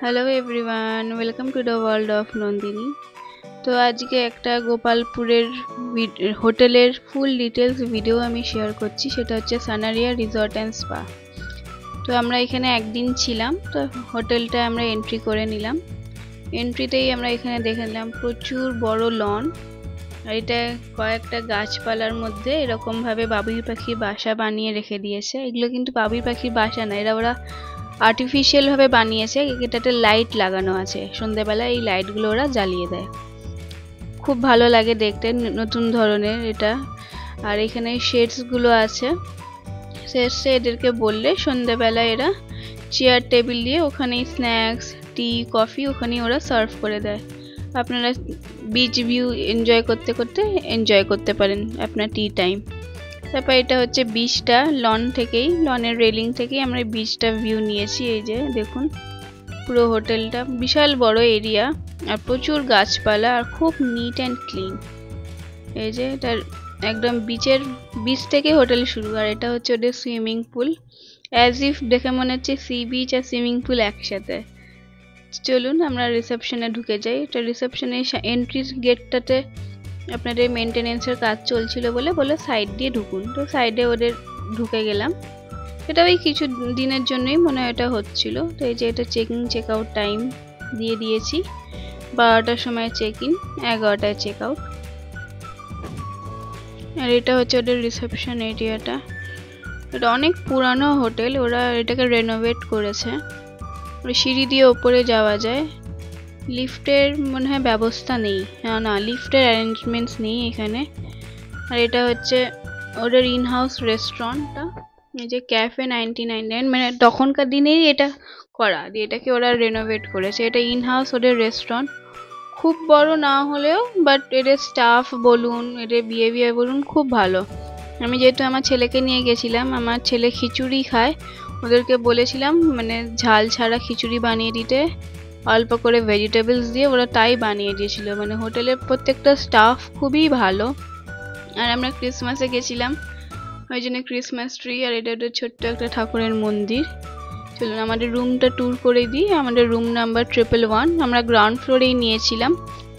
Hello everyone, welcome to the world of Nandini. তো আজকে একটা গোপালপুরের হোটেলের ফুল ডিটেলস ভিডিও আমি শেয়ার করছি। সেটা হচ্ছে সানারিয়া রিসর্ট অ্যান্ড স্পা। তো আমরা এখানে একদিন ছিলাম। তো হোটেলটা আমরা এন্ট্রি করে নিলাম। এন্ট্রিতেই আমরা এখানে দেখে নিলাম প্রচুর বড় লন, আর এটা কয়েকটা গাছপালার মধ্যে এরকমভাবে বাবুই পাখির বাসা বানিয়ে রেখে দিয়েছে। এগুলো কিন্তু বাবুই পাখির বাসা না, ওরা আর্টিফিশিয়াল ভাবে বানিয়েছে। এটাতে লাইট লাগানো আছে, সন্ধ্যাবেলা এই লাইটগুলো ওরা জ্বালিয়ে দেয়। খুব ভালো লাগে দেখতে, নতুন ধরনের এটা। আর এখানে শেডস গুলো আছে, শেডসে এদেরকে বললে সন্ধ্যাবেলা এরা চেয়ার টেবিল দিয়ে ওখানেই স্ন্যাক্স, টি, কফি ওখানেই ওরা সার্ভ করে দেয়। আপনারা বিচ ভিউ এনজয় করতে করতে এনজয় করতে পারেন আপনার টি টাইম। তারপর এটা হচ্ছে বিচটা, লনের রেলিং থেকেই আমরা বিচটা ভিউ নিয়েছি। এই যে দেখুন, পুরো হোটেলটা বিশাল বড় এরিয়া আর প্রচুর গাছপালা আর খুব নিট অ্যান্ড ক্লিন। এই যে এটা একদম বিচ থেকে হোটেল শুরু। আর এটা হচ্ছে ওদের সুইমিং পুল, অ্যাজ ইফ দেখে মনে হচ্ছে সি বিচ আর সুইমিং পুল একসাথে। চলুন আমরা রিসেপশনে ঢুকে যাই। এটা রিসেপশনে এন্ট্রি গেটটাতে আপনাদের মেনটেনেন্সের কাজ চলছিল বলে সাইড দিয়ে ঢুকুন। তো সাইডে ওদের ঢুকে গেলাম। এটা ওই কিছু দিনের জন্যই মনে হয় এটা হচ্ছিল। তো এই যে এটা চেকিং চেক আউট টাইম দিয়ে দিয়েছি, 12টার সময় চেক ইন, 11টায় চেক আউট। আর এটা হচ্ছে ওদের রিসেপশন এরিয়াটা। এটা অনেক পুরানো হোটেল, ওরা এটাকে রেনোভেট করেছে। সিঁড়ি দিয়ে ওপরে যাওয়া যায়, লিফটের মনে হয় ব্যবস্থা নেই, না লিফটের অ্যারেঞ্জমেন্টস নেই এখানে। আর এটা হচ্ছে ওদের ইন হাউস রেস্টুরেন্টটা, এই যে ক্যাফে 1999, মানে তখনকার দিনেই এটা করা, এটাকে ওরা রেনোভেট করেছে। এটা ইন হাউস ওদের রেস্টুরেন্ট, খুব বড় না হলেও বাট এদের স্টাফ বলুন, এদের বিহেভিয়ার বলুন, খুব ভালো। আমি যেহেতু আমার ছেলেকে নিয়ে গেছিলাম, আমার ছেলে খিচুড়ি খায়, ওদেরকে বলেছিলাম মানে ঝাল ছাড়া খিচুড়ি বানিয়ে দিতে, অল্প করে ভেজিটেবলস দিয়ে, ওরা তাই বানিয়ে দিয়েছিল। মানে হোটেলের প্রত্যেকটা স্টাফ খুবই ভালো। আর আমরা ক্রিসমাসে গেছিলাম, ওই জন্য ক্রিসমাস ট্রি আর এটা একটা ছোট্ট একটা ঠাকুরের মন্দির। চলুন আমাদের রুমটা ট্যুর করে দিই। আমাদের রুম নাম্বার 111, আমরা গ্রাউন্ড ফ্লোরেই নিয়েছিলাম,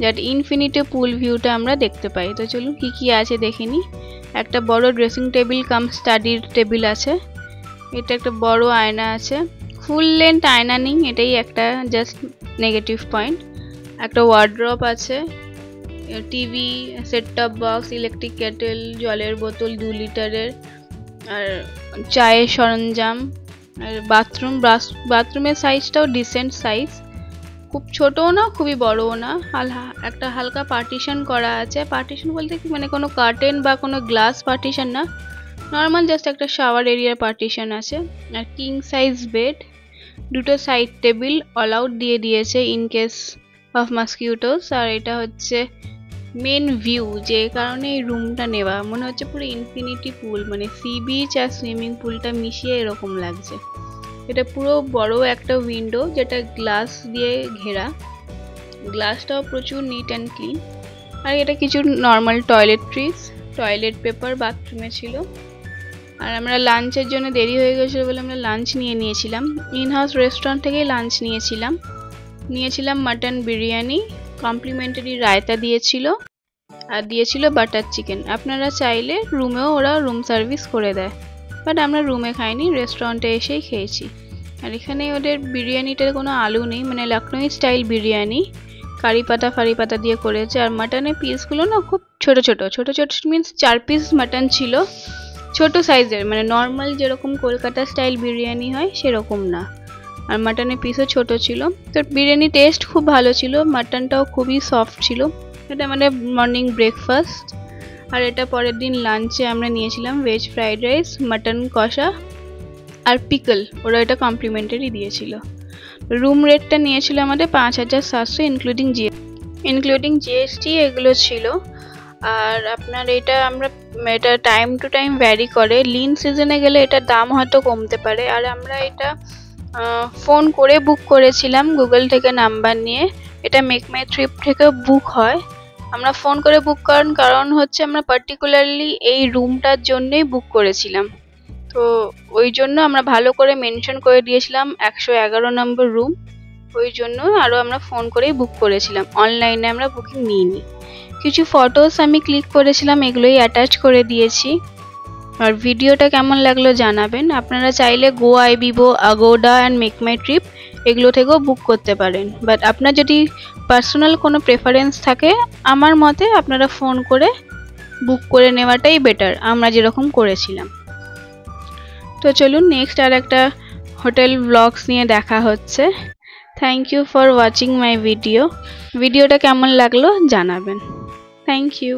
যাতে ইনফিনিটি পুল ভিউটা আমরা দেখতে পাই। তো চলুন কি কি আছে দেখে নিই। একটা বড় ড্রেসিং টেবিল কাম স্টাডির টেবিল আছে, এটা একটা বড় আয়না আছে, ফুল লেন্থ আয়না নেই, এটাই একটা জাস্ট নেগেটিভ পয়েন্ট। একটা ওয়ার্ড্রপ আছে, TV, set top box, electric kettle, জলের বোতল 2 লিটারের, আর চায়ের সরঞ্জাম। আর বাথরুমের সাইজটাও ডিসেন্ট সাইজ, খুব ছোটও না খুবই বড়ও না। একটা হালকা পার্টিশন করা আছে। পার্টিশন বলতে কি, মানে কোনো কার্টেন বা কোনো গ্লাস পার্টিশন না, নর্মাল জাস্ট একটা শাওয়ার এরিয়ার পার্টিশন আছে। আর কিং সাইজ বেড, দুটো সাইড টেবিল অল আউট দিয়ে দিয়েছে ইন কেস অফ মসকিউটোস। আর এটা হচ্ছে মেন ভিউ, যে কারণে এই রুমটা নেওয়া, মনে হচ্ছে পুরো ইনফিনিটি পুল, মানে সি বিচ আর সুইমিং পুলটা মিশিয়ে এরকম লাগছে। এটা পুরো বড় একটা উইন্ডো যেটা গ্লাস দিয়ে ঘেরা, গ্লাসটাও প্রচুর নিট অ্যান্ড ক্লিন। আর এটা কিছু নর্মাল টয়লেট পেপার বাথরুমে ছিল। আর আমরা লাঞ্চের জন্য দেরি হয়ে গেছিলো বলে আমরা লাঞ্চ নিয়েছিলাম, ইন হাউস রেস্টুরেন্ট থেকেই লাঞ্চ নিয়েছিলাম মাটন বিরিয়ানি, কমপ্লিমেন্টারি রায়তা দিয়েছিল, আর দিয়েছিল বাটার চিকেন। আপনারা চাইলে রুমেও ওরা রুম সার্ভিস করে দেয়, বাট আমরা রুমে খাইনি, রেস্টুরেন্টে এসেই খেয়েছি। আর এখানে ওদের বিরিয়ানিটার কোনো আলু নেই, মানে লখনৌ স্টাইল বিরিয়ানি, কারি পাতা দিয়ে করেছে। আর মাটনের পিসগুলো না খুব ছোট মিনস 4 পিস মাটন ছিল, ছোট সাইজের, মানে নর্মাল যেরকম কলকাতা স্টাইল বিরিয়ানি হয় সেরকম না। আর মাটনের পিসও ছোট ছিল। তো বিরিয়ানি টেস্ট খুব ভালো ছিল, মাটনটাও খুবই সফট ছিল। এটা আমাদের মর্নিং ব্রেকফাস্ট। আর এটা পরের দিন লাঞ্চে আমরা নিয়েছিলাম ভেজ ফ্রাইড রাইস, মাটন কষা আর পিকল, ওরা এটা কমপ্লিমেন্টারি দিয়েছিল। রুম রেটটা নিয়েছিল আমাদের 5700 ইনক্লুডিং জিএসটি এগুলো ছিল। আর আপনার এটা টাইম টু টাইম ভ্যারি করে, লিন সিজনে গেলে এটার দাম হয়তো কমতে পারে। আর আমরা এটা ফোন করে বুক করেছিলাম গুগল থেকে নাম্বার নিয়ে, এটা মেক মাই ট্রিপ থেকেও বুক হয়। আমরা ফোন করে বুক করার কারণ হচ্ছে আমরা পার্টিকুলারলি এই রুমটার জন্যই বুক করেছিলাম, তো ওই জন্য আমরা ভালো করে মেনশন করে দিয়েছিলাম 111 নম্বর রুম। ওই জন্য আরও আমরা ফোন করেই বুক করেছিলাম, অনলাইনে আমরা বুকিং নিইনি। কিছু ফটোস আমি ক্লিক করেছিলাম, এগুলোই অ্যাটাচ করে দিয়েছি। আর ভিডিওটা কেমন লাগলো জানাবেন। আপনারা চাইলে Goibibo, Agoda and MakeMyTrip এগুলো থেকেও বুক করতে পারেন, বাট আপনার যদি পার্সোনাল কোনো প্রেফারেন্স থাকে আমার মতে আপনারা ফোন করে বুক করে নেওয়াটাই বেটার, আমরা যেরকম করেছিলাম। তো চলুন নেক্সট আর একটা হোটেল ব্লগস নিয়ে দেখা হচ্ছে। Thank you for watching my ভিডিওটা কেমন লাগলো জানাবেন। Thank you.